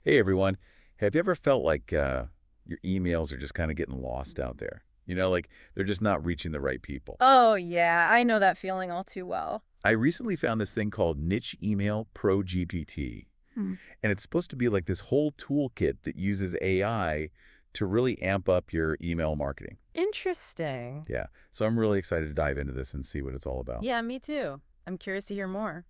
Hey everyone, have you ever felt like your emails are just kind of getting lost out there? Like they're just not reaching the right people. Oh, yeah, I know that feeling all too well. I recently found this thing called Niche Email Pro GPT, Hmm. and it's supposed to be like this whole toolkit that uses AI to really amp up your email marketing. Interesting. Yeah, so I'm really excited to dive into this and see what it's all about. Yeah, me too. I'm curious to hear more.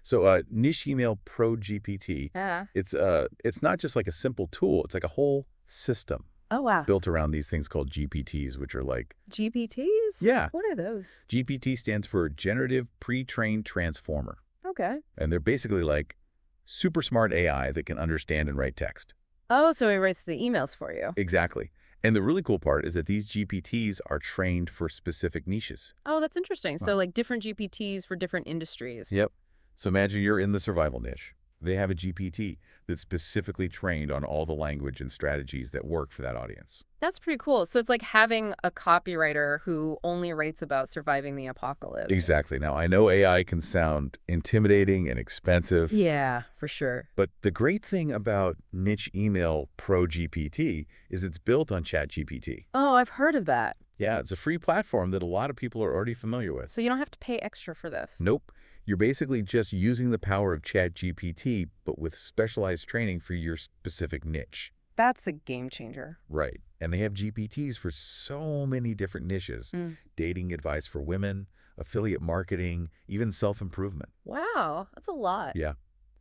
So Niche Email Pro GPT, Yeah. it's not just like a simple tool; it's like a whole system Oh, wow. built around these things called GPTs, which are like, GPTs? yeah, What are those? GPT stands for Generative Pre-trained Transformer, Okay. and they're basically like super smart AI that can understand and write text. Oh, so he writes the emails for you. Exactly. And the really cool part is that these GPTs are trained for specific niches. Oh, that's interesting. Wow. So, like, different GPTs for different industries. Yep. So imagine you're in the survival niche. They have a GPT that's specifically trained on all the language and strategies that work for that audience. That's pretty cool. So it's like having a copywriter who only writes about surviving the apocalypse. Exactly. Now, I know AI can sound intimidating and expensive, Yeah, for sure. but the great thing about Niche Email Pro GPT is it's built on ChatGPT. Oh, I've heard of that. Yeah, it's a free platform that a lot of people are already familiar with. So you don't have to pay extra for this. Nope. You're basically just using the power of ChatGPT, but with specialized training for your specific niche. That's a game changer. Right. And they have GPTs for so many different niches. Mm. Dating advice for women, affiliate marketing, even self-improvement. Wow, that's a lot. Yeah,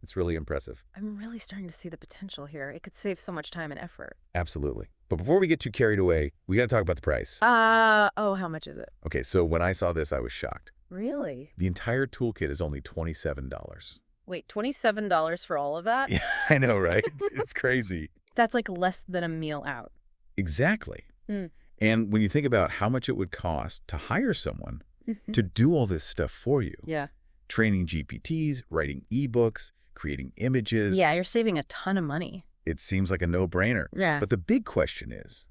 it's really impressive. I'm really starting to see the potential here. It could save so much time and effort. Absolutely. But before we get too carried away, we got to talk about the price. Oh, how much is it? Okay, so when I saw this, I was shocked. Really? The entire toolkit is only $27. Wait, $27 for all of that? Yeah, I know, right? It's crazy. That's like less than a meal out. Exactly. Mm. And when you think about how much it would cost to hire someone Mhm. to do all this stuff for you, Yeah. training GPTs, writing ebooks, creating images, Yeah, you're saving a ton of money. it seems like a no-brainer. Yeah. But the big question is,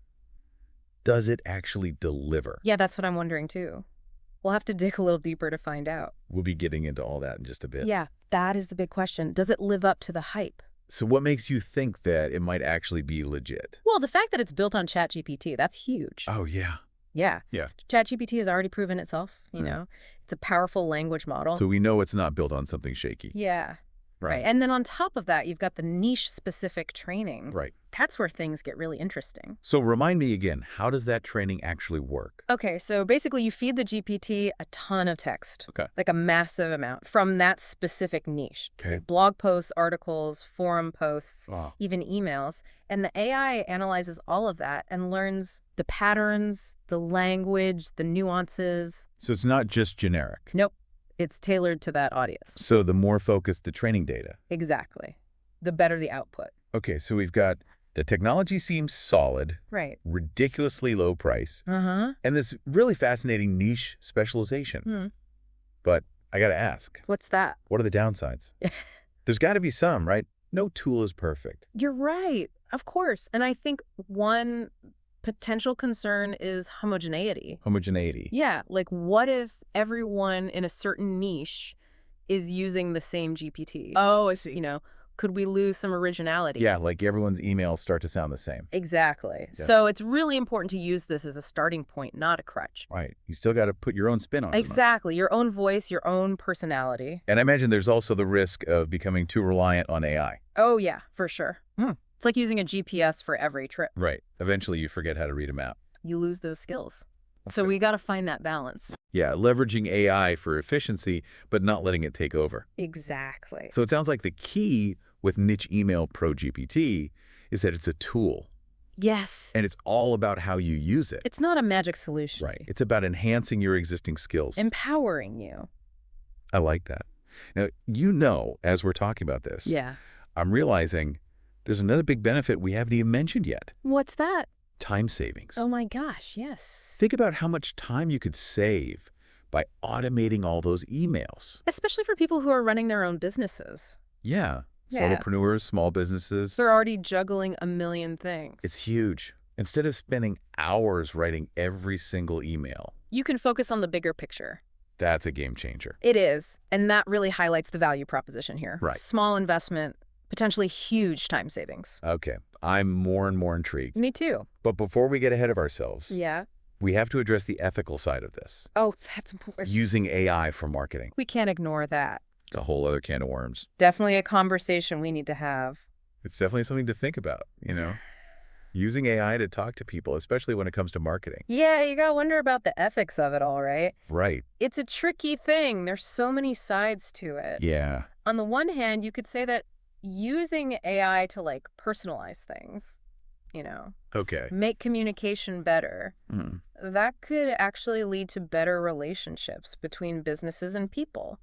does it actually deliver? Yeah, that's what I'm wondering too. We'll have to dig a little deeper to find out. We'll be getting into all that in just a bit. Yeah, that is the big question. Does it live up to the hype? So what makes you think that it might actually be legit? Well, the fact that it's built on ChatGPT, that's huge. Oh, yeah. Yeah. Yeah. ChatGPT has already proven itself, you Mm. know. It's a powerful language model. So we know it's not built on something shaky. Yeah. Right. Right. And then on top of that, you've got the niche-specific training. Right. That's where things get really interesting. So remind me again, how does that training actually work? Okay, so basically you feed the GPT a ton of text, Okay. like a massive amount from that specific niche. Okay. Blog posts, articles, forum posts, Wow. even emails. And the AI analyzes all of that and learns the patterns, the language, the nuances. So it's not just generic. Nope, it's tailored to that audience. So the more focused the training data. Exactly. The better the output. Okay, so we've got the technology seems solid, Right. ridiculously low price, Uh-huh. and this really fascinating niche specialization. Hmm. But I got to ask, What's that? what are the downsides? There's got to be some, right? No tool is perfect. You're right. Of course. And I think one potential concern is homogeneity. Homogeneity. Yeah, like what if everyone in a certain niche is using the same GPT? Oh, I see. You know, could we lose some originality? Yeah, like everyone's emails start to sound the same. Exactly. Yeah. So it's really important to use this as a starting point, not a crutch. Right. You still got to put your own spin on it. Exactly. Your own voice, your own personality. And I imagine there's also the risk of becoming too reliant on AI. Oh, yeah, for sure. Hmm. It's like using a GPS for every trip. Right. Eventually you forget how to read a map. You lose those skills. So Okay. we got to find that balance. Yeah, leveraging AI for efficiency, but not letting it take over. Exactly. So it sounds like the key with Niche Email Pro GPT is that it's a tool, Yes. and it's all about how you use it. It's not a magic solution. Right. It's about enhancing your existing skills. Empowering you. I like that. Now, as we're talking about this, Yeah. I'm realizing there's another big benefit we haven't even mentioned yet. What's that? Time savings. Oh my gosh, yes. Think about how much time you could save by automating all those emails. Especially for people who are running their own businesses. Yeah. Yeah. Solopreneurs, small businesses. They're already juggling a million things. It's huge. Instead of spending hours writing every single email, You can focus on the bigger picture. that's a game changer. It is. And that really highlights the value proposition here. Right. Small investment, Potentially huge time savings. Okay, I'm more and more intrigued. Me too. But before we get ahead of ourselves, Yeah. we have to address the ethical side of this. Oh, that's important. Using AI for marketing. We can't ignore that. A whole other can of worms. Definitely a conversation we need to have. It's definitely something to think about, you know? Using AI to talk to people, especially when it comes to marketing. Yeah, you gotta wonder about the ethics of it all, right? Right. It's a tricky thing. There's so many sides to it. Yeah. On the one hand, you could say that using AI to like personalize things, Okay. make communication better, Mm. that could actually lead to better relationships between businesses and people.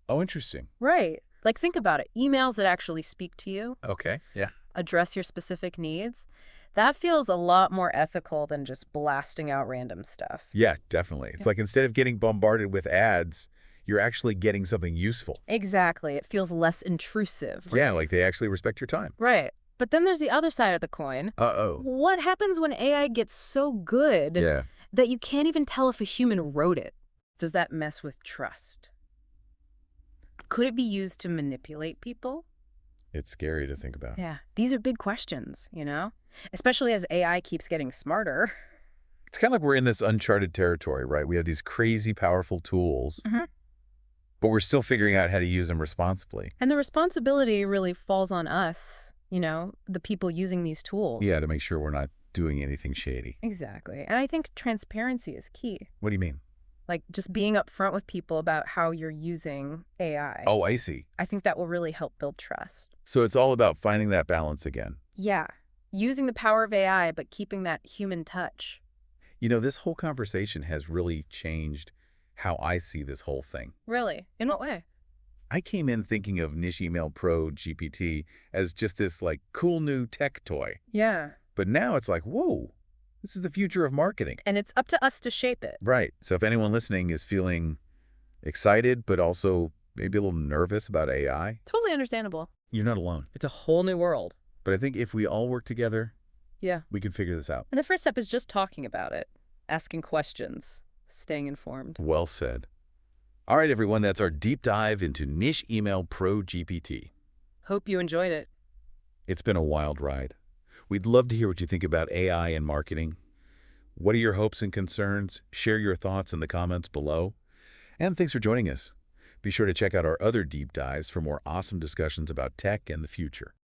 Oh, interesting. Right. Like think about it. Emails that actually speak to you, Okay. Yeah. address your specific needs. That feels a lot more ethical than just blasting out random stuff. Yeah, definitely. It's like instead of getting bombarded with ads, you're actually getting something useful. Exactly. It feels less intrusive. Yeah, like they actually respect your time. Right. But then there's the other side of the coin. Uh-oh. What happens when AI gets so good Yeah. that you can't even tell if a human wrote it? Does that mess with trust? Could it be used to manipulate people? It's scary to think about. Yeah. These are big questions, especially as AI keeps getting smarter. It's kind of like we're in this uncharted territory, right? We have these crazy powerful tools, Mhm. but we're still figuring out how to use them responsibly. And the responsibility really falls on us, the people using these tools. Yeah, to make sure we're not doing anything shady. Exactly. And I think transparency is key. What do you mean? Like just being upfront with people about how you're using AI. Oh, I see. I think that will really help build trust. So it's all about finding that balance again. Yeah. Using the power of AI, but keeping that human touch. You know, this whole conversation has really changed how I see this whole thing. Really? In what way? I came in thinking of Niche Email Pro GPT as just this like cool new tech toy. Yeah. But now it's like, whoa, this is the future of marketing. And it's up to us to shape it. Right. So if anyone listening is feeling excited, but also maybe a little nervous about AI, Totally understandable. you're not alone. It's a whole new world. But I think if we all work together, Yeah. we can figure this out. And the first step is just talking about it, asking questions, staying informed. Well said. All right, everyone, that's our deep dive into Niche Email Pro GPT. Hope you enjoyed it. It's been a wild ride. We'd love to hear what you think about AI and marketing. What are your hopes and concerns? Share your thoughts in the comments below. And thanks for joining us. Be sure to check out our other deep dives for more awesome discussions about tech and the future.